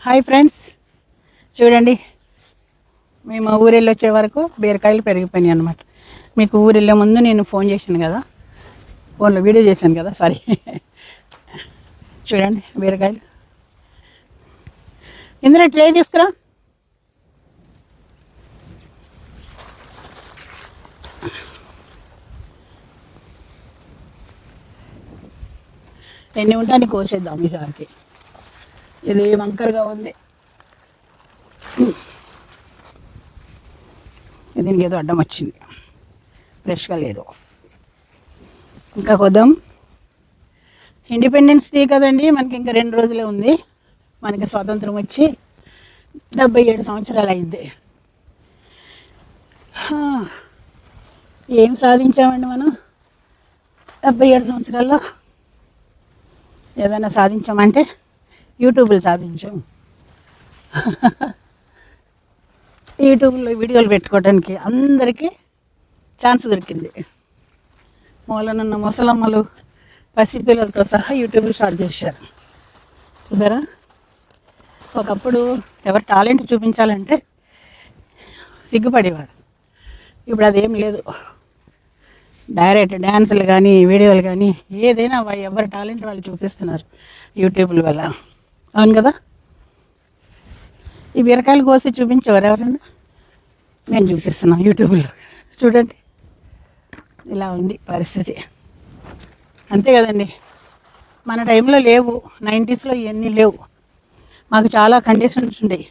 Hi friends, చూడండి మేము ఊరెళ్ళి వచ్చే వరకు బీరకాయలు పెరిగిపోయినాయి అన్నమాట. మీకు ఊరెళ్ళే ముందు నేను ఫోన్ చేశాను కదా, ఫోన్లో వీడియో చేశాను కదా, సారీ. చూడండి బీరకాయలు. ఇందులో ట్రే తీసుకురా. ఎన్ని ఉంటాయని కోసేద్దాం ఈసారికి. ఇది వంకరగా ఉంది, దీనికి ఏదో అడ్డం వచ్చింది, ఫ్రెష్గా లేదు. ఇంకా కొద్దాం. ఇండిపెండెన్స్ డే కదండి, మనకి ఇంకా 2 రోజులే ఉంది. మనకి స్వాతంత్రం వచ్చి 77 సంవత్సరాలు అయింది. ఏం సాధించామండి మనం 77 సంవత్సరాల్లో? ఏదైనా సాధించామంటే యూట్యూబ్లో సాధించాం. యూట్యూబ్లో వీడియోలు పెట్టుకోవడానికి అందరికీ ఛాన్స్ దొరికింది. మూలనున్న ముసలమ్మలు పసిపిల్లలతో సహా యూట్యూబ్లో స్టార్ట్ చేశారు. చూసారా? ఒకప్పుడు ఎవరు టాలెంట్ చూపించాలంటే సిగ్గుపడేవారు. ఇప్పుడు అదేం లేదు. డైరెక్ట్ డ్యాన్సులు కానీ వీడియోలు కానీ ఏదైనా ఎవరి టాలెంట్ వాళ్ళు చూపిస్తున్నారు యూట్యూబ్ల వల్ల. అవును కదా? ఈ బీరకాయలు కోసి చూపించేవారు ఎవరైనా? నేను చూపిస్తున్నాను యూట్యూబ్లో. చూడండి, ఇలా ఉంది పరిస్థితి. అంతే కదండి, మన టైంలో లేవు, 90స్లో ఇవన్నీ లేవు. మాకు చాలా కండిషన్స్ ఉండేవి.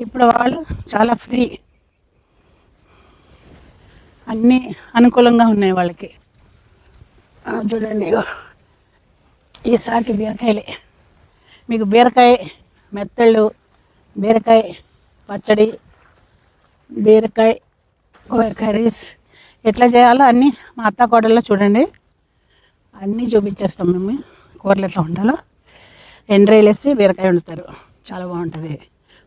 ఇప్పుడు వాళ్ళు చాలా ఫ్రీ, అన్నీ అనుకూలంగా ఉన్నాయి వాళ్ళకి. చూడండి, ఈసారికి బీరకాయలే. మీకు బీరకాయ మెత్తళ్ళు, బీరకాయ పచ్చడి, బీరకాయ కర్రీస్ ఎట్లా చేయాలో అన్నీ మా అత్త కోడల్లో చూడండి, అన్నీ చూపించేస్తాం మేము. కూరలు ఎట్లా ఉండాలో. ఎండ్రాయిలు వేసి బీరకాయ వండుతారు, చాలా బాగుంటుంది.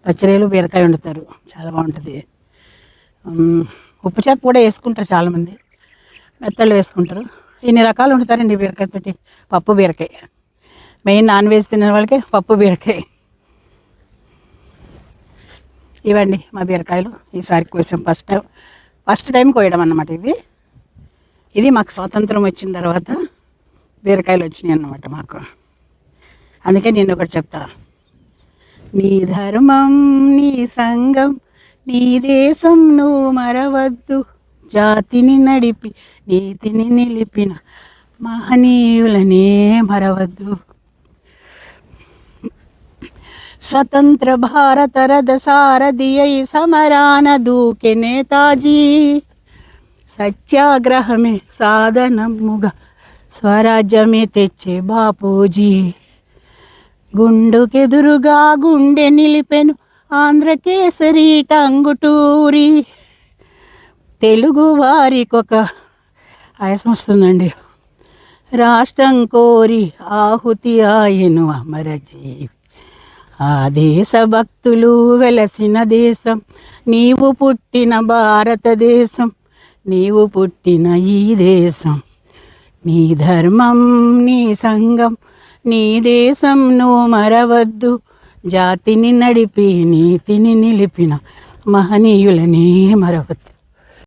పచ్చడిలు బీరకాయ వండుతారు, చాలా బాగుంటుంది. ఉప్పు చేప కూడా వేసుకుంటారు చాలామంది, మెత్తళ్ళు వేసుకుంటారు. ఇన్ని రకాలు వండుతారండి బీరకాయతోటి. పప్పు బీరకాయ మెయిన్, నాన్ వెజ్ తినే వాళ్ళకి పప్పు బీరకాయ. ఇవ్వండి మా బీరకాయలు. ఈసారి కోసాం, ఫస్ట్ టైం కోయడం అన్నమాట ఇది మాకు స్వాతంత్రం వచ్చిన తర్వాత బీరకాయలు వచ్చినాయి అన్నమాట మాకు. అందుకే నేను ఒకటి చెప్తా, నీ ధర్మం నీ సంఘం నీ దేశం నువ్వు మరవద్దు, జాతిని నడిపి నీతిని నిలిపిన మహనీయులనే మరవద్దు. స్వతంత్ర భారత రథ సారథియై సమరాన దూకే నేతాజీ, సత్యాగ్రహమే సాధనముగా స్వరాజ్యమే తెచ్చే బాపూజీ. గుండుకెదురుగా గుండె నిలిపెను ఆంధ్రకేసరి టంగుటూరి, తెలుగు వారికొక ఆయాసం వస్తుందండి, రాష్ట్రం కోరి ఆహుతి ఆయను అమరజీవి. ఆ దేశ భక్తులు వెలసిన దేశం, నీవు పుట్టిన భారతదేశం, నీవు పుట్టిన ఈ దేశం. నీ ధర్మం నీ సంఘం నీ దేశం నువ్వు మరవద్దు, జాతిని నడిపి నీతిని నిలిపిన మహనీయులనే మరవద్దు.